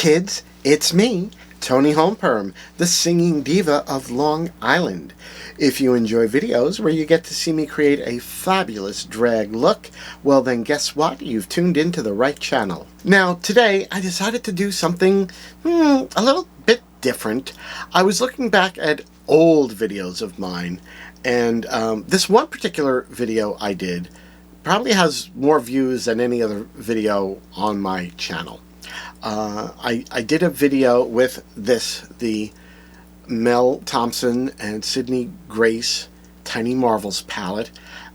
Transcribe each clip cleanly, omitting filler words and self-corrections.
kids, it's me, Toni Homeperm, the singing diva of Long Island. If you enjoy videos where you get to see me create a fabulous drag look, well then guess what? You've tuned into the right channel. Now today I decided to do something a little bit different. I was looking back at old videos of mine, and this one particular video I did probably has more views than any other video on my channel. I did a video with the Mel Thompson and Sydney Grace Tiny Marvels palette,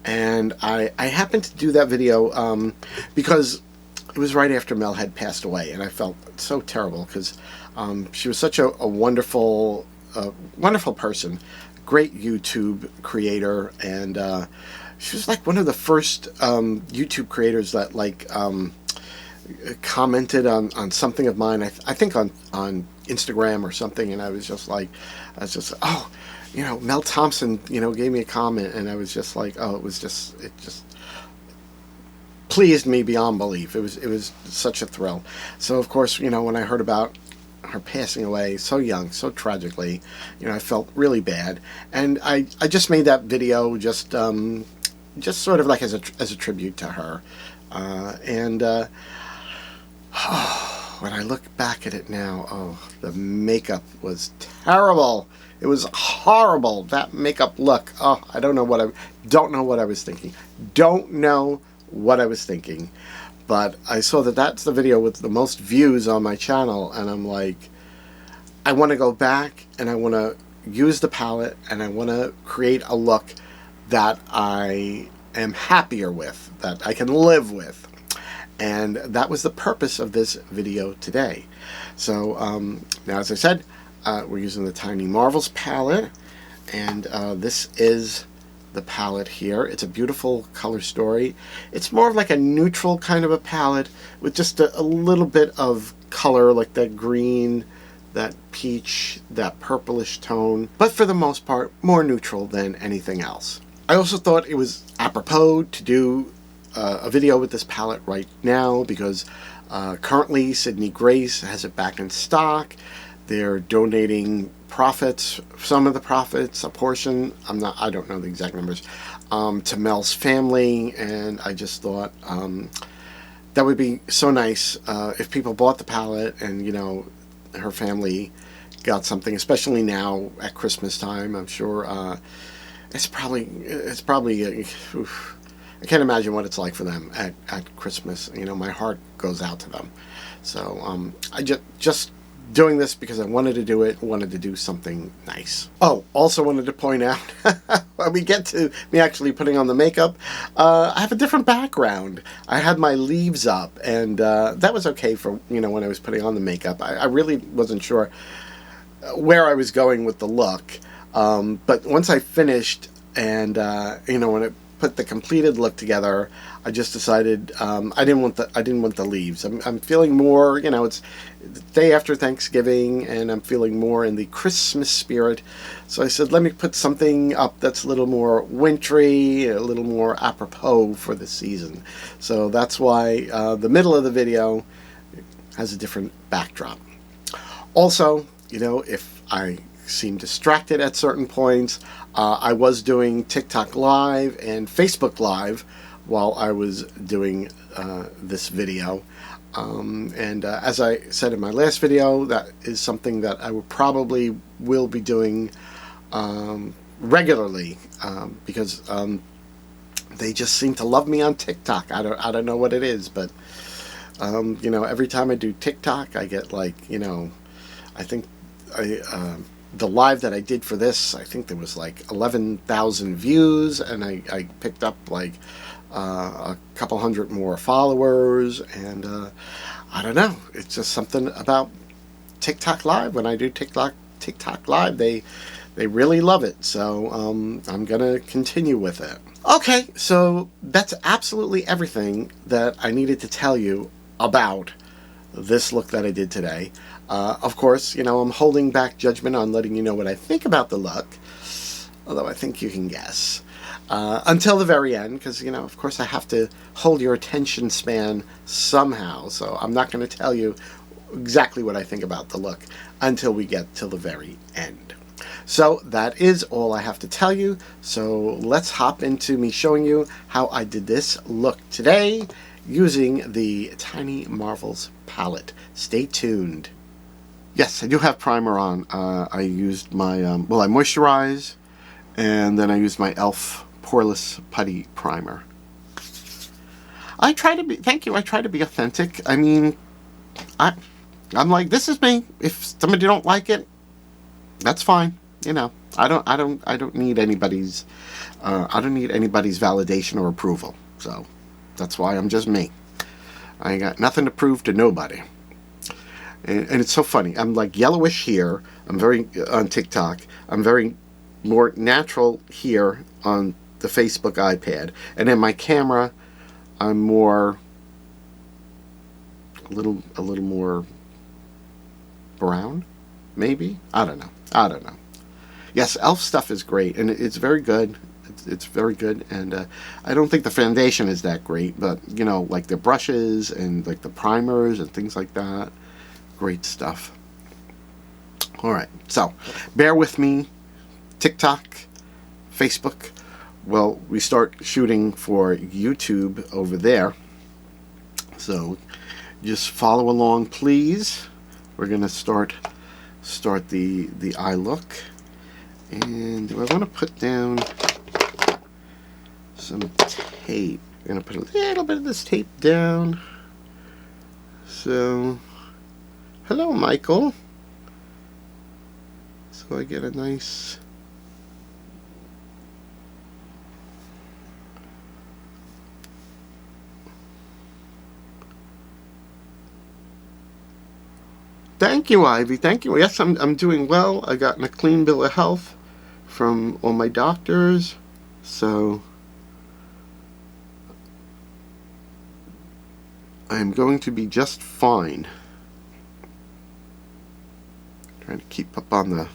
and I happened to do that video because it was right after Mel had passed away, and I felt so terrible because she was such a wonderful person, great YouTube creator, and she was like one of the first YouTube creators that commented on something of mine, I think on Instagram or something, and I was just oh, you know, Mel Thompson, you know, gave me a comment, and I was just like, oh, it just pleased me beyond belief. It was such a thrill. So of course, you know, when I heard about her passing away so young, so tragically, you know, I felt really bad, and I just made that video just sort of like as a tribute to her, when I look back at it now, oh, the makeup was terrible. It was horrible. That makeup look. Oh, I don't know what I was thinking. Don't know what I was thinking. But I saw that that's the video with the most views on my channel, and I'm like, I want to go back and I want to use the palette and I want to create a look that I am happier with, that I can live with. And that was the purpose of this video today. So now, as I said, we're using the Tiny Marvels palette, and this is the palette here. It's a beautiful color story. It's more of like a neutral kind of a palette with just a little bit of color, like that green, that peach, that purplish tone, but for the most part more neutral than anything else. I also thought it was apropos to do a video with this palette right now because currently Sydney Grace has it back in stock. They're donating profits, some of the profits, a portion, I don't know the exact numbers, to Mel's family, and I just thought that would be so nice if people bought the palette and, you know, her family got something, especially now at Christmas time. I'm sure it's probably I can't imagine what it's like for them at Christmas. You know, my heart goes out to them. So I just doing this because I wanted to do it, wanted to do something nice. Oh, also wanted to point out, when we get to me actually putting on the makeup, I have a different background. I had my leaves up, and that was okay for, you know, when I was putting on the makeup. I really wasn't sure where I was going with the look. But once I finished and, you know, when it put the completed look together, I just decided I didn't want the leaves. I'm feeling more, you know, it's the day after Thanksgiving, and I'm feeling more in the Christmas spirit. So I said, let me put something up that's a little more wintry, a little more apropos for the season. So that's why the middle of the video has a different backdrop. Also, you know, if I seem distracted at certain points, I was doing TikTok Live and Facebook Live while I was doing this video. And as I said in my last video, that is something that I will be doing regularly because they just seem to love me on TikTok. I don't know what it is, but you know, every time I do TikTok, I get, like, you know, I think the live that I did for this, I think there was like 11,000 views, and I picked up like a couple hundred more followers, and I don't know, it's just something about TikTok Live. When I do TikTok Live, they really love it, so I'm gonna continue with it. Okay, so that's absolutely everything that I needed to tell you about this look that I did today. Of course, you know, I'm holding back judgment on letting you know what I think about the look, although I think you can guess, until the very end, because, you know, of course I have to hold your attention span somehow, so I'm not going to tell you exactly what I think about the look until we get to the very end. So that is all I have to tell you. So let's hop into me showing you how I did this look today using the Tiny Marvels palette. Stay tuned. Yes, I do have primer on. I used my, well, I moisturize, and then I used my e.l.f. Poreless Putty Primer. I try to be, thank you, I try to be authentic. I mean, I'm like, this is me. If somebody don't like it, that's fine. You know, I don't need anybody's, I don't need anybody's validation or approval. So that's why I'm just me. I ain't got nothing to prove to nobody. And it's so funny. I'm like yellowish here. I'm very, on TikTok. I'm very more natural here on the Facebook iPad. And in my camera, I'm more, a little more brown, maybe? I don't know. Yes, e.l.f. stuff is great, and it's very good. It's very good, and I don't think the foundation is that great, but, you know, like the brushes and like the primers and things like that, great stuff. Alright, so bear with me. TikTok, Facebook, well, we start shooting for YouTube over there, so just follow along, please. We're gonna start the eye look, and do I want to put down some tape? I'm gonna put a little bit of this tape down. So, hello, Michael. So I get a nice. Thank you, Ivy. Thank you. Yes, I'm doing well. I got a clean bill of health from all my doctors, so I'm going to be just fine. Trying to keep up on the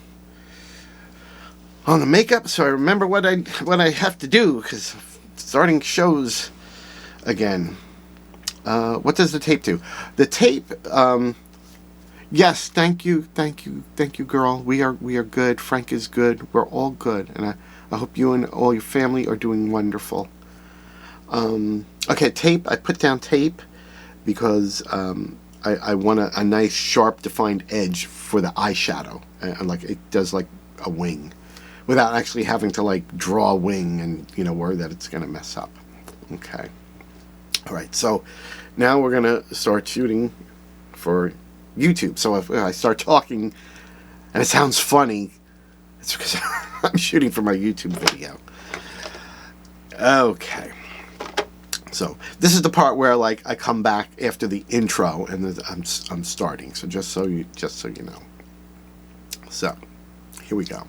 makeup, so I remember what I have to do, because starting shows again. What does the tape do? The tape. Yes, thank you, girl. We are good. Frank is good. We're all good, and I hope you and all your family are doing wonderful. Okay, tape. I put down tape because I want a nice, sharp, defined edge for the eyeshadow, and like it does like a wing, without actually having to like draw a wing and, you know, worry that it's gonna mess up. Okay. All right. So now we're gonna start shooting for YouTube. So if I start talking and it sounds funny, it's because I'm shooting for my YouTube video. Okay. So this is the part where like I come back after the intro and I'm starting. So just so you know. So here we go.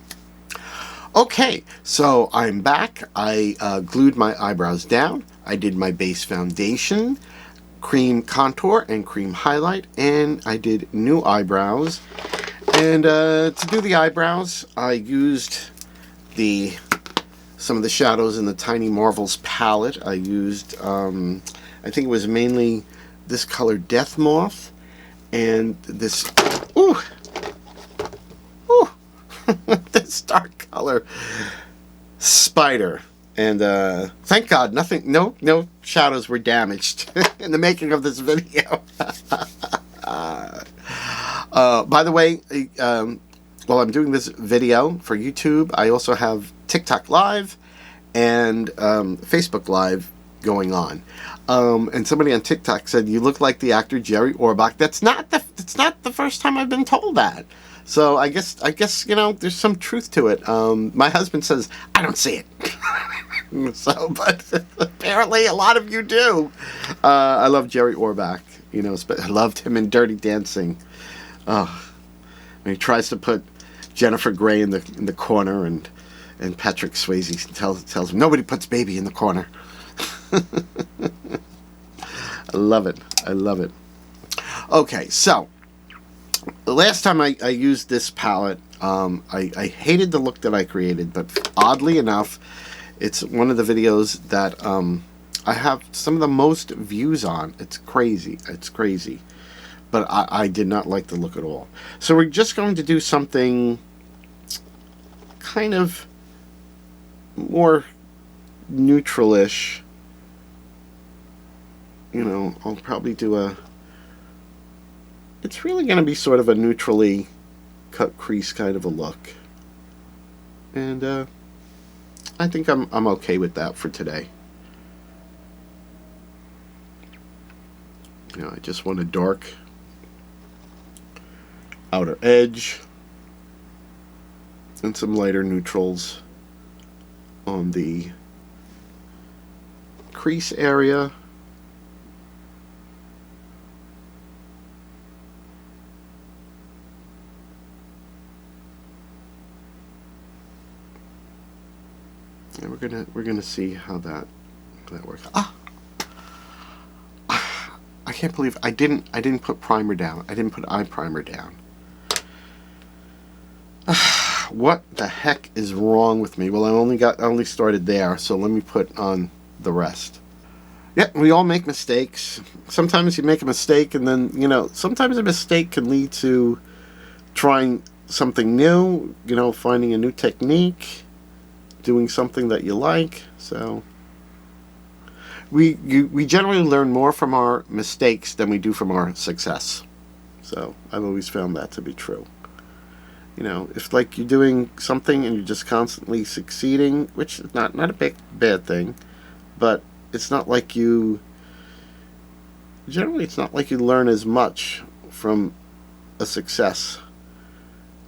Okay, so I'm back. I glued my eyebrows down. I did my base foundation, cream contour and cream highlight, and I did new eyebrows. And to do the eyebrows, I used some of the shadows in the Tiny Marvels palette. I used, I think it was mainly this color Death Moth and this, this dark color Spider. And thank God, no shadows were damaged in the making of this video. By the way, while I'm doing this video for YouTube, I also have TikTok Live and Facebook Live going on. And somebody on TikTok said, "You look like the actor Jerry Orbach." That's not the first time I've been told that. So I guess you know, there's some truth to it. My husband says I don't see it. So, but apparently a lot of you do. I love Jerry Orbach. You know, I loved him in Dirty Dancing. When he tries to put Jennifer Grey in the corner, and Patrick Swayze tells him nobody puts baby in the corner. I love it. I love it. Okay, so the last time I used this palette, I hated the look that I created, but oddly enough, it's one of the videos that I have some of the most views on. It's crazy. It's crazy. but I did not like the look at all. So we're just going to do something kind of more neutral-ish. You know, I'll probably do a... It's really going to be sort of a neutrally cut crease kind of a look. And I think I'm okay with that for today. You know, I just want a dark outer edge and some lighter neutrals on the crease area. And we're gonna see how that works. I can't believe I didn't put primer down. I didn't put eye primer down. What the heck is wrong with me? Well, I only started there, so let me put on the rest. Yeah, we all make mistakes. Sometimes you make a mistake, and then, you know, sometimes a mistake can lead to trying something new, you know, finding a new technique, doing something that you like. So we generally learn more from our mistakes than we do from our success. So I've always found that to be true. You know, if like you're doing something and you're just constantly succeeding, which is not a bad thing, but it's not like you generally it's not like you learn as much from a success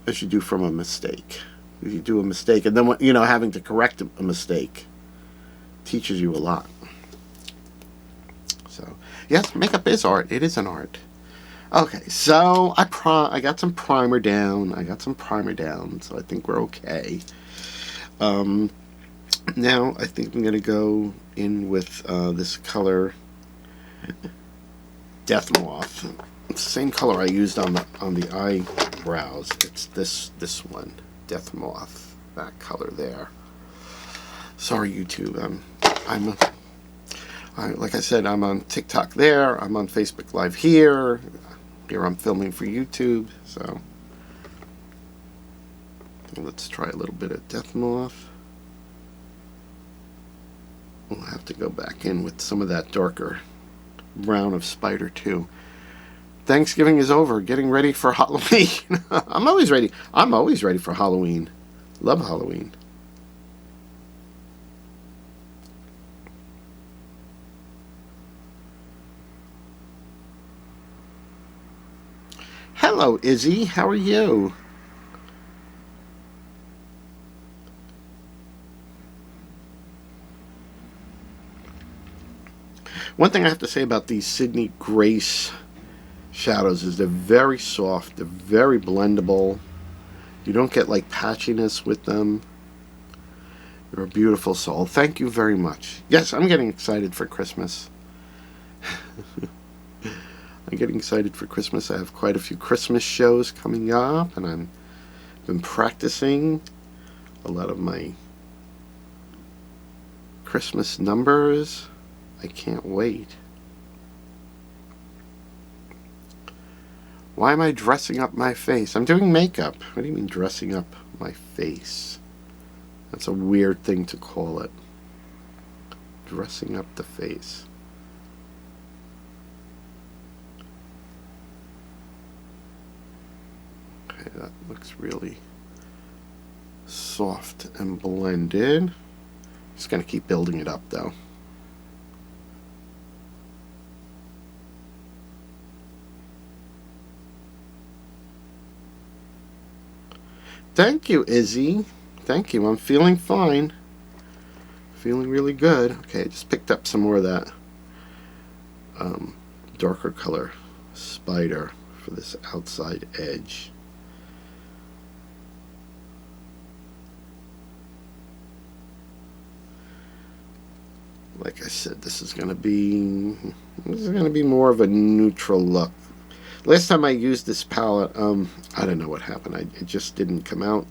as you do from a mistake. If you do a mistake and then, you know, having to correct a mistake teaches you a lot. So yes, makeup is art. It is an art. Okay, so I got some primer down. So I think we're okay. Now I think I'm gonna go in with this color, Death Moth. It's the same color I used on the eyebrows. It's this one, Death Moth. That color there. Sorry, YouTube. Like I said, I'm on TikTok there. I'm on Facebook Live here. Here I'm filming for YouTube. So let's try a little bit of Death Moth. We'll have to go back in with some of that darker brown of Spider too. Thanksgiving is over. Getting ready for Halloween. I'm always ready. I'm always ready for Halloween. Love Halloween. Hello, Izzy. How are you? One thing I have to say about these Sydney Grace shadows is they're very soft. They're very blendable. You don't get like patchiness with them. You're a beautiful soul. Thank you very much. Yes, I'm getting excited for Christmas. I'm getting excited for Christmas. I have quite a few Christmas shows coming up, and I've been practicing a lot of my Christmas numbers. I can't wait. Why am I dressing up my face? I'm doing makeup. What do you mean dressing up my face? That's a weird thing to call it. Dressing up the face. Okay, that looks really soft and blended. Just gonna keep building it up though. Thank you, Izzy. Thank you. I'm feeling fine. Feeling really good. Okay, I just picked up some more of that darker color Spider for this outside edge. Like I said, this is gonna be more of a neutral look. Last time I used this palette, I don't know what happened. It just didn't come out.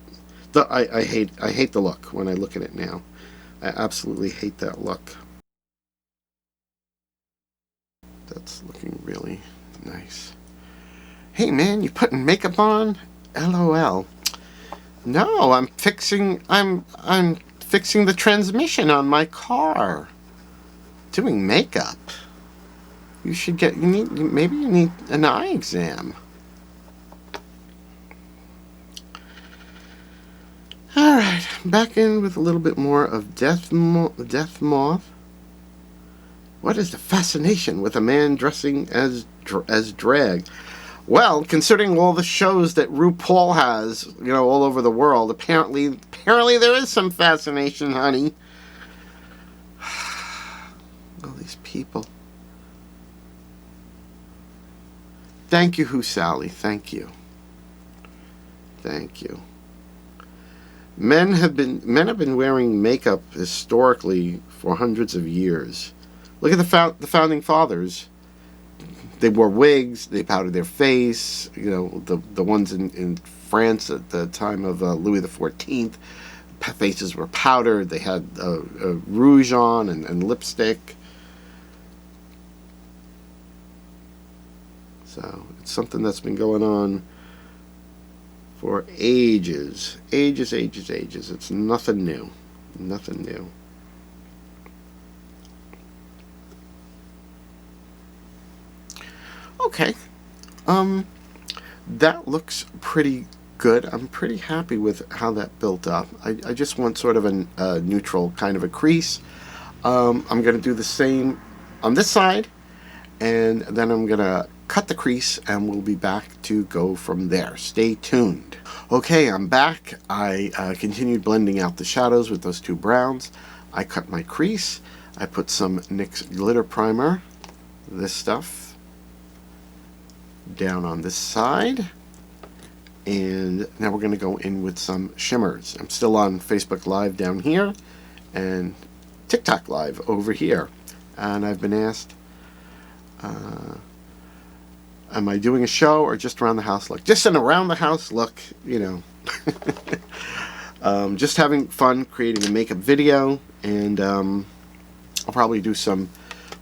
I hate the look when I look at it now. I absolutely hate that look. That's looking really nice. Hey man, you putting makeup on? LOL. No, I'm fixing the transmission on my car. Doing makeup. Maybe you need an eye exam. Alright, back in with a little bit more of Death Moth. What is the fascination with a man dressing as drag? Well, considering all the shows that RuPaul has, all over the world, apparently there is some fascination, honey. All these people. Thank you, Sally. Thank you. Thank you. Men have been wearing makeup historically for hundreds of years. Look at the founding fathers. They wore wigs. They powdered their face. The ones in France at the time of Louis XIV, faces were powdered. They had rouge on and lipstick. So it's something that's been going on for ages. Ages. It's nothing new. Nothing new. Okay. That looks pretty good. I'm pretty happy with how that built up. I just want sort of a neutral kind of a crease. I'm going to do the same on this side, and then I'm going to cut the crease, and we'll be back to go from there. Stay tuned. Okay, I'm back. I continued blending out the shadows with those two browns. I cut my crease. I put some NYX glitter primer, this stuff, down on this side, and now we're going to go in with some shimmers. I'm still on Facebook Live down here and TikTok Live over here, and I've been asked, am I doing a show or just around the house look? Just an around the house look, just having fun creating a makeup video, and I'll probably do some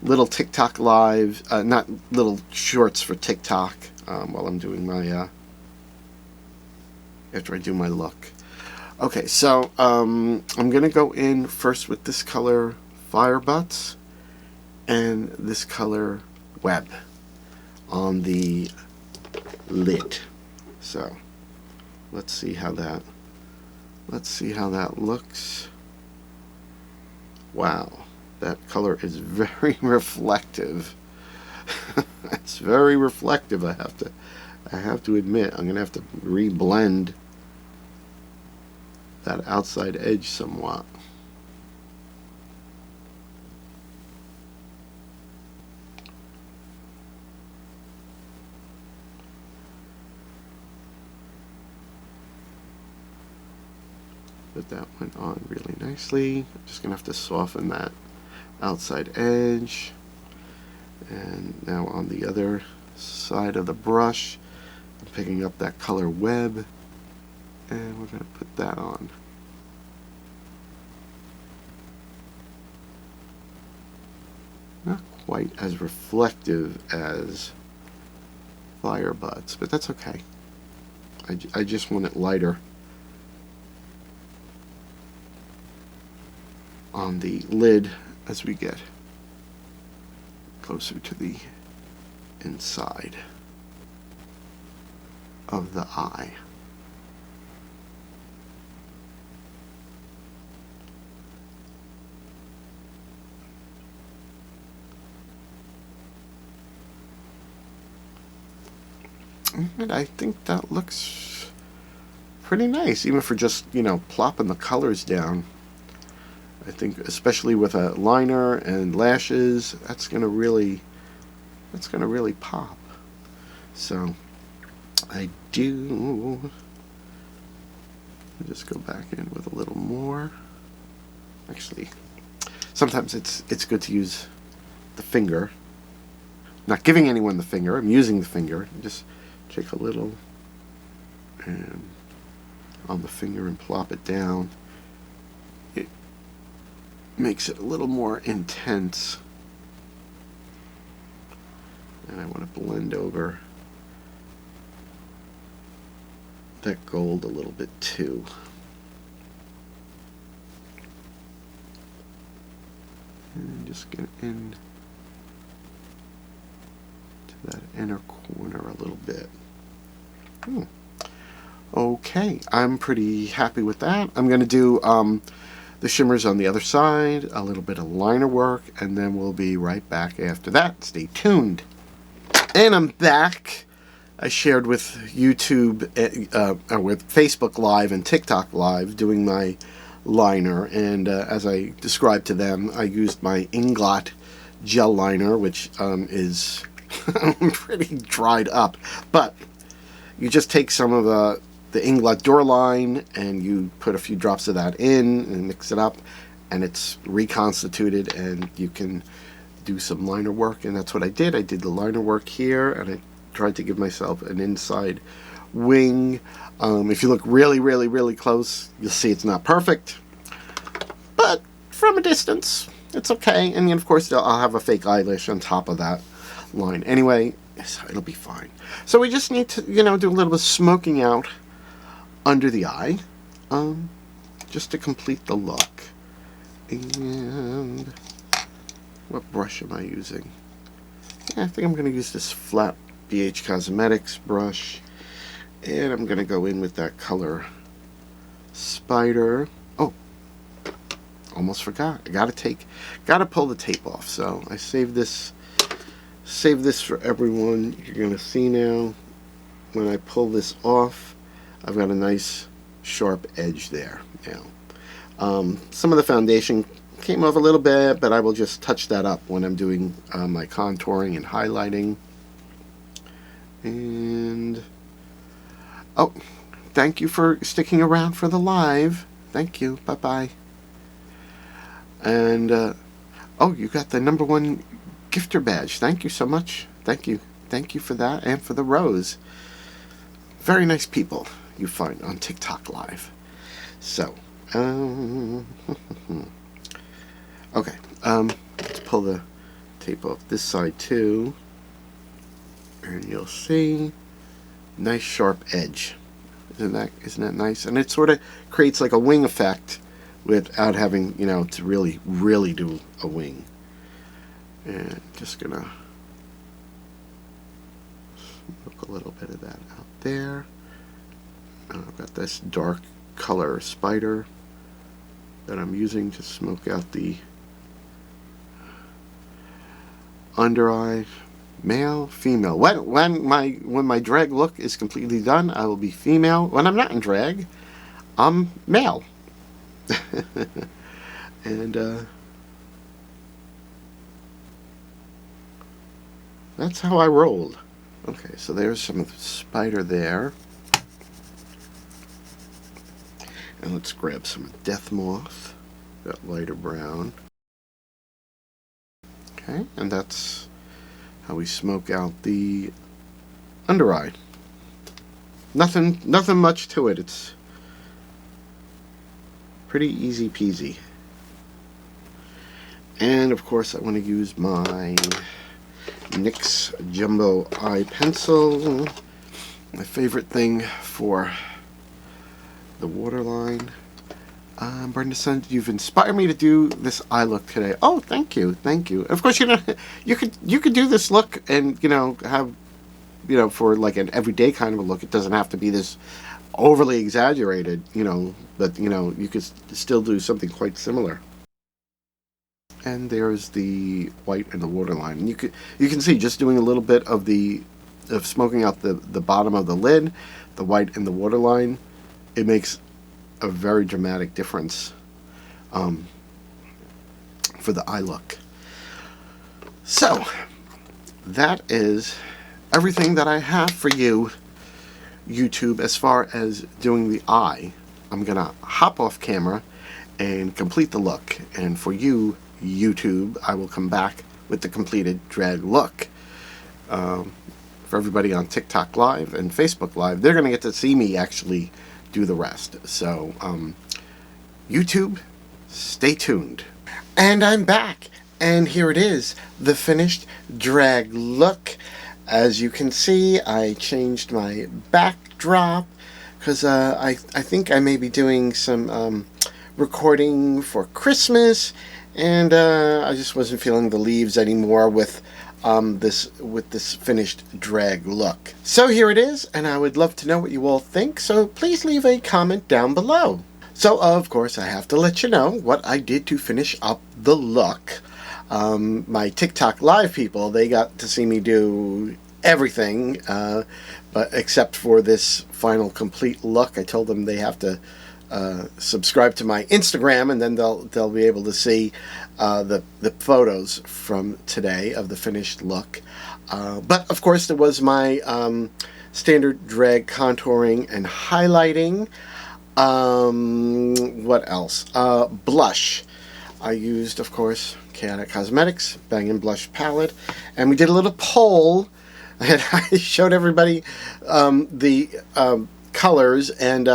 little TikTok live, not little shorts for TikTok, while I'm doing my, after I do my look. Okay, so I'm going to go in first with this color Fire Butts and this color Web on the lid. So let's see how that looks. Wow. That color is very reflective. It's very reflective, I have to admit. I'm going to have to re-blend that outside edge somewhat. But that went on really nicely. I'm just going to have to soften that outside edge. And now on the other side of the brush, I'm picking up that color Web, and we're going to put that on. Not quite as reflective as Fire Butts, but that's okay. I just want it lighter on the lid as we get closer to the inside of the eye. And I think that looks pretty nice, even for just, plopping the colors down. I think especially with a liner and lashes, that's gonna really pop. So I just go back in with a little more. Actually, sometimes it's good to use the finger. Not giving anyone the finger, I'm using the finger. Just take a little and on the finger and plop it down. It makes it a little more intense. And I want to blend over that gold a little bit too. And just get in to that inner corner a little bit. Okay, I'm pretty happy with that. I'm going to do the shimmers on the other side, a little bit of liner work, and then we'll be right back after that. Stay tuned. And I'm back. I shared with YouTube, with Facebook Live and TikTok Live, doing my liner, and as I described to them, I used my Inglot gel liner, which is pretty dried up, but you just take some of the Inglot door line and you put a few drops of that in and mix it up, and it's reconstituted, and you can do some liner work. And that's what I did. I did the liner work here, and I tried to give myself an inside wing. If you look really close, you'll see it's not perfect, but from a distance it's okay. And then of course I'll have a fake eyelash on top of that line anyway, so it'll be fine. So we just need to, you know, do a little bit of smoking out under the eye, just to complete the look. And what brush am I using? Yeah, I think I'm going to use this flat BH Cosmetics brush, and I'm going to go in with that color Spider. Oh, almost forgot. I gotta pull the tape off. So I saved this for everyone. You're going to see now when I pull this off, I've got a nice sharp edge there now. Some of the foundation came off a little bit, but I will just touch that up when I'm doing my contouring and highlighting. And oh, thank you for sticking around for the live. Thank you. Bye bye. And oh, you got the #1 gifter badge. Thank you so much. Thank you for that, and for the rose. Very nice people you find on TikTok Live. So okay, let's pull the tape off this side too, and you'll see nice sharp edge. Isn't that nice? And it sort of creates like a wing effect without having, you know, to really do a wing. And just gonna smoke a little bit of that out there. And I've got this dark color Spider that I'm using to smoke out the under eye. Male, female. When my drag look is completely done, I will be female. When I'm not in drag, I'm male. And that's how I rolled. Okay, so there's some of the Spider there. And let's grab some Death Moth, that lighter brown. Okay, and that's how we smoke out the under eye. Nothing much to it. It's pretty easy peasy. And of course I want to use my NYX Jumbo Eye Pencil, my favorite thing for the waterline. Brenda Sun, you've inspired me to do this eye look today. Oh, thank you. Of course, you know, you could do this look and, you know, have, you know, for like an everyday kind of a look. It doesn't have to be this overly exaggerated, you know, but, you know, you could still do something quite similar. And there's the white and the waterline. And you can see just doing a little bit of smoking out the bottom of the lid, the white and the waterline, it makes a very dramatic difference for the eye look. So that is everything that I have for you, YouTube, as far as doing the eye. I'm gonna hop off camera and complete the look, and for you, YouTube, I will come back with the completed drag look. For everybody on TikTok Live and Facebook Live, they're gonna get to see me actually do the rest. So YouTube, stay tuned. And I'm back, and here it is, the finished drag look. As you can see, I changed my backdrop, because I think I may be doing some recording for Christmas, and I just wasn't feeling the leaves anymore with this finished drag look. So here it is, and I would love to know what you all think, so please leave a comment down below. So of course I have to let you know what I did to finish up the look. My TikTok live people, they got to see me do everything, but except for this final complete look. I told them they have to subscribe to my Instagram, and then they'll be able to see the photos from today of the finished look. But of course there was my standard drag contouring and highlighting. What else? Blush. I used, of course, Chaotic Cosmetics Bangin' Blush Palette, and we did a little poll, and I showed everybody the colors, and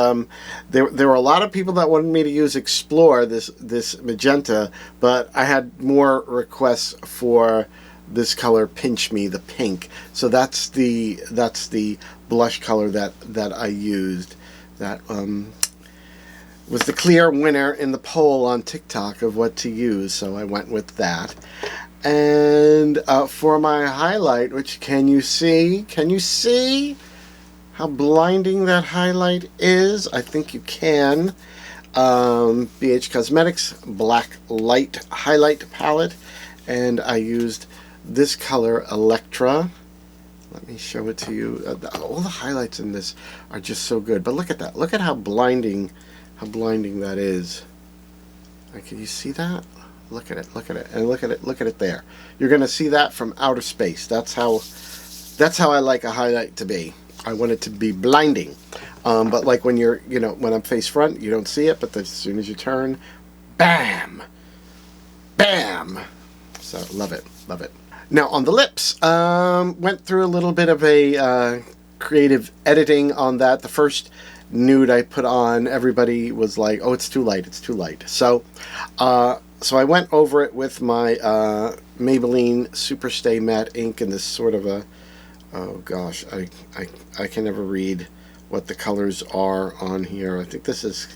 there were a lot of people that wanted me to use Explore, this magenta, but I had more requests for this color, Pinch Me, the pink. So that's the blush color that I used. That was the clear winner in the poll on TikTok of what to use, so I went with that. And for my highlight, which can you see how blinding that highlight is? I think you can. BH Cosmetics Black Light Highlight Palette, and I used this color, Electra. Let me show it to you. All the highlights in this are just so good. But look at that. Look at how blinding that is. Can you see that? Look at it. Look at it. And look at it. Look at it there. You're going to see that from outer space. That's how I like a highlight to be. I want it to be blinding. But like when you're, when I'm face front, you don't see it. But as soon as you turn, bam, bam. So love it. Love it. Now on the lips, went through a little bit of a creative editing on that. The first nude I put on, everybody was like, "Oh, it's too light, it's too light." So I went over it with my Maybelline Superstay Matte Ink in this sort of a, oh gosh, I can never read what the colors are on here. I think this is,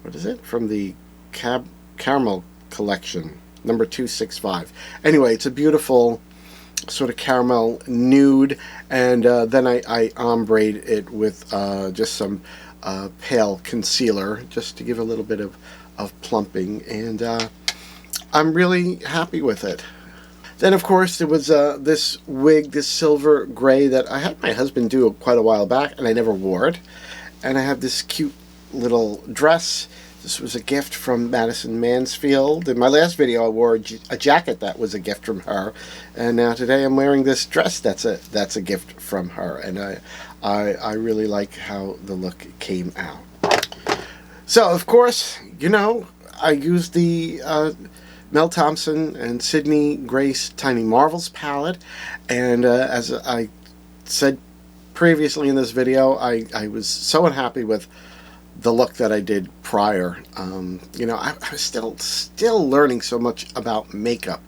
what is it? From the Caramel Collection, number 265. Anyway, it's a beautiful sort of caramel nude, and then I ombre'd it with just some pale concealer, just to give a little bit of plumping, and I'm really happy with it. Then of course there was this wig, this silver gray, that I had my husband do quite a while back, and I never wore it. And I have this cute little dress. This was a gift from Madison Mansfield. In my last video I wore a jacket that was a gift from her, and now today I'm wearing this dress that's a gift from her, and I really like how the look came out. So of course, I used the Mel Thompson and Sydney Grace Tiny Marvels palette, and as I said previously in this video, I was so unhappy with the look that I did prior. I was still learning so much about makeup,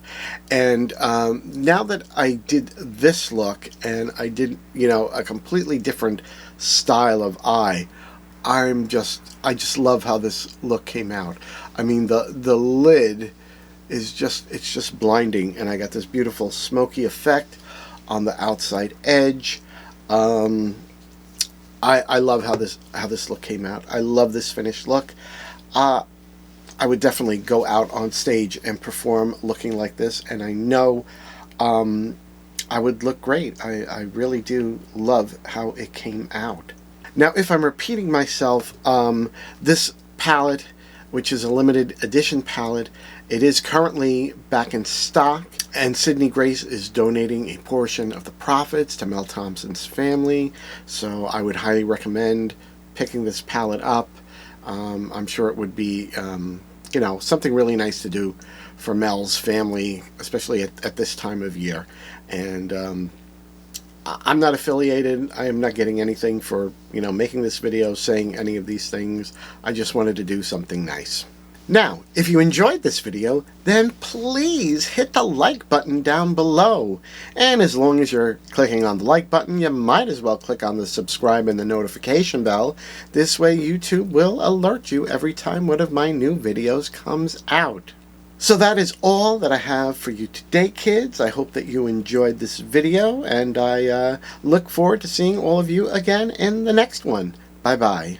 and now that I did this look and I did a completely different style of eye, I just love how this look came out. I mean, the lid is just blinding, and I got this beautiful smoky effect on the outside edge. I love how this look came out. I love this finished look. I would definitely go out on stage and perform looking like this, and I know I would look great. I really do love how it came out. Now, if I'm repeating myself, this palette, which is a limited edition palette, it is currently back in stock, and Sydney Grace is donating a portion of the profits to Mel Thompson's family, so I would highly recommend picking this palette up. I'm sure it would be something really nice to do for Mel's family, especially at this time of year. And I'm not affiliated. I am not getting anything for making this video, saying any of these things. I just wanted to do something nice. Now, if you enjoyed this video, then please hit the like button down below. And as long as you're clicking on the like button, you might as well click on the subscribe and the notification bell. This way YouTube will alert you every time one of my new videos comes out. So that is all that I have for you today, kids. I hope that you enjoyed this video, and I look forward to seeing all of you again in the next one. Bye-bye.